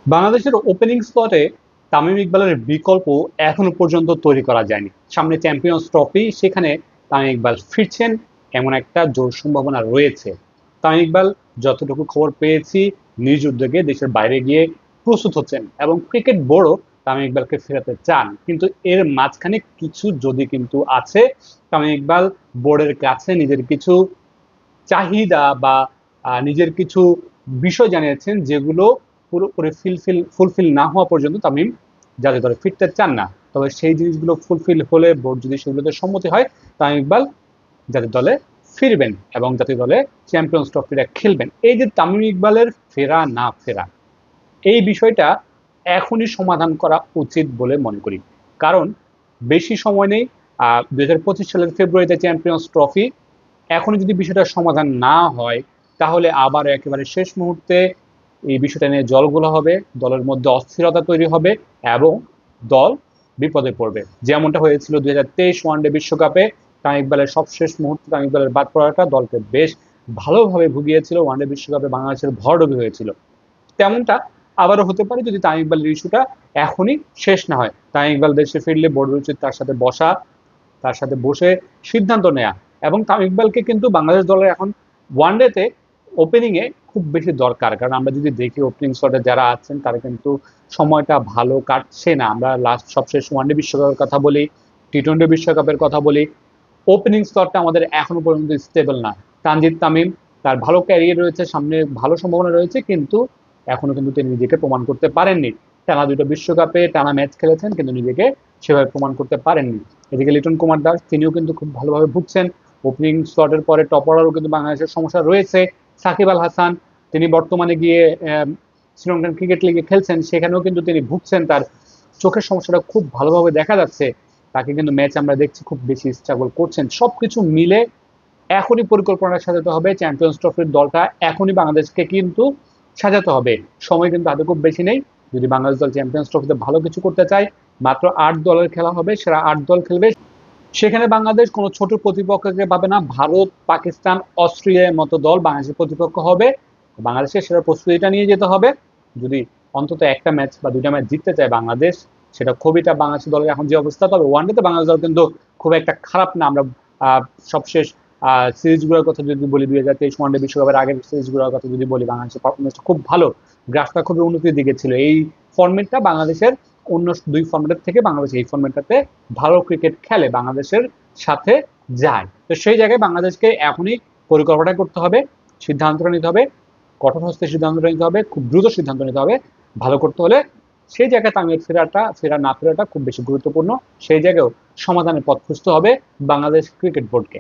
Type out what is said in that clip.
বাংলাদেশের ওপেনিং স্লটে তামিম ইকবালের বিকল্প এখনো পর্যন্ত তৈরি করা যায়নি। সামনে চ্যাম্পিয়ন্স ট্রফি, সেখানে তামিম ইকবাল ফিরছেন এমন একটা জোর সম্ভাবনা রয়েছে। তামিম ইকবাল যতটুকু খবর পেয়েছি নিজ উদ্যোগে দেশের বাইরে গিয়ে প্রস্তুত হচ্ছেন এবং ক্রিকেট বোর্ডও তামিম ইকবালকে ফেরাতে চান, কিন্তু এর মাঝখানে কিছু যদি কিন্তু আছে। তামিম ইকবাল বোর্ডের কাছে নিজের কিছু চাহিদা বা নিজের কিছু বিষয় জানিয়েছেন, যেগুলো পুরোপুরি ফুলফিল না হওয়া পর্যন্ত তামিম জাতীয় দলে ফিরতে চান না। তবে সেই জিনিসগুলো ফুলফিল হলে, বোর্ড যদি সেগুলোতে সম্মতি হয়, তামিম ইকবাল জাতীয় দলে ফিরবেন এবং জাতীয় দলে চ্যাম্পিয়ন্স ট্রফিটা খেলবেন। এই যে তামিম ইকবালের ফেরা না ফেরা, এই বিষয়টা এখনই সমাধান করা উচিত বলে মনে করি। কারণ বেশি সময় নেই। 2025 সালের ফেব্রুয়ারিতে চ্যাম্পিয়ন্স ট্রফি। এখনই যদি বিষয়টা সমাধান না হয়, তাহলে আবার একেবারে শেষ মুহূর্তে এই বিষয়টা নিয়ে জলঘোলা হবে, দলের মধ্যে অস্থিরতা তৈরি হবে এবং দল বিপদে পড়বে। যেমনটা হয়েছিল 2023 ওয়ানডে বিশ্বকাপে। তামিম ইকবালের সবশেষ মুহূর্তে তামিম ইকবালের বাদ পড়াটা দলকে বেশ ভালোভাবে ভুগিয়েছিল। ওয়ানডে বিশ্বকাপে বাংলাদেশের ভরডুবি হয়েছিল। তেমনটা আবারও হতে পারে যদি তামিম ইকবালের ইস্যুটা এখনই শেষ না হয়। তামিম ইকবাল দেশে ফিরলে বোর্ডের উচিত তার সাথে বসা, তার সাথে বসে সিদ্ধান্ত নেয়া। এবং তামিম ইকবালকে কিন্তু বাংলাদেশ দলের এখন ওয়ানডেতে ওপেনিংয়ে খুব বেশি দরকার। কারণ আমরা যদি দেখি ওপেনিং স্লটে যারা আছেন তারা কিন্তু সময়টা ভালো কাটছে না। আমরা লাস্ট সবশেষ ওয়ানডে বিশ্বকাপের কথা বলি, টি-টোয়েন্টি বিশ্বকাপের কথা বলি, ওপেনিং স্লটটা আমাদের এখনো পর্যন্ত স্টেবল না। তানজিদ তামিম, তার ভালো ক্যারিয়ার রয়েছে, সামনে ভালো সম্ভাবনা রয়েছে, কিন্তু এখনো কিন্তু তিনি নিজেকে প্রমাণ করতে পারেননি। টানা দুটো বিশ্বকাপে টানা ম্যাচ খেলেছেন, কিন্তু নিজেকে সেভাবে প্রমাণ করতে পারেননি। এদিকে লিটন কুমার দাস, তিনিও কিন্তু খুব ভালোভাবে ভুগছেন। ওপেনিং স্লটের পরে টপ অর্ডারও কিন্তু বাংলাদেশের সমস্যা রয়েছে। সাকিব আল হাসান, তিনি বর্তমানে গিয়ে শ্রীলঙ্কান ক্রিকেট লিগে খেলছেন, সেখানেও কিন্তু তিনি ভুগছেন। তার চোখের সমস্যাটা খুব ভালোভাবে দেখা যাচ্ছে। তাকে কিন্তু ম্যাচ আমরা দেখছি খুব বেশি স্ট্রাগল করছেন। সবকিছু মিলে এখনই পরিকল্পনা সাজাতে হবে। চ্যাম্পিয়ন্স ট্রফির দলটা এখনই বাংলাদেশকে কিন্তু সাজাতে হবে। সময় কিন্তু হাতে খুব বেশি নেই। যদি বাংলাদেশ দল চ্যাম্পিয়ন্স ট্রফিতে ভালো কিছু করতে চায়, মাত্র 8 দলের খেলা হবে, সেরা 8 দল খেলবে। সেখানে বাংলাদেশ কোনো ছোট প্রতিপক্ষকে পাবে না। ভারত, পাকিস্তান, অস্ট্রেলিয়ার মতো দল বাংলাদেশের প্রতিপক্ষ হবে। বাংলাদেশের সেরা প্রস্তুতিটা নিয়ে যেতে হবে। যদি অন্তত একটা ম্যাচ বা দুইটা ম্যাচ জিততে চায় বাংলাদেশ, সেটা খুবই টাফ। বাংলাদেশ দলের এখন যে অবস্থা, তবে ওয়ানডেতে বাংলাদেশ দল কিন্তু খুব একটা খারাপ না। আমরা সবশেষ সিরিজগুলোর কথা যদি বলি, 2023 ওয়ানডে বিশ্বকাপের আগের সিরিজগুলোর কথা যদি বলি, বাংলাদেশের পারফরমেন্সটা খুব ভালো। গ্রাফটা খুবই উন্নতির দিকে ছিল। এই ফর্মেটটা বাংলাদেশের অন্য দুই ফর্মেটের থেকে বাংলাদেশ এই ফর্মেটটাতে ভালো ক্রিকেট খেলে, বাংলাদেশের সাথে যায়। তো সেই জায়গায় বাংলাদেশকে এখনই পরিকল্পনা করতে হবে, সিদ্ধান্তটা নিতে হবে, কঠোর হস্তে সিদ্ধান্তটা নিতে হবে, খুব দ্রুত সিদ্ধান্ত নিতে হবে। ভালো করতে হলে সেই জায়গায় তামিমের ফেরা না ফেরাটা খুব বেশি গুরুত্বপূর্ণ। সেই জায়গায়ও সমাধানের পথ খুঁজতে হবে বাংলাদেশ ক্রিকেট বোর্ডকে।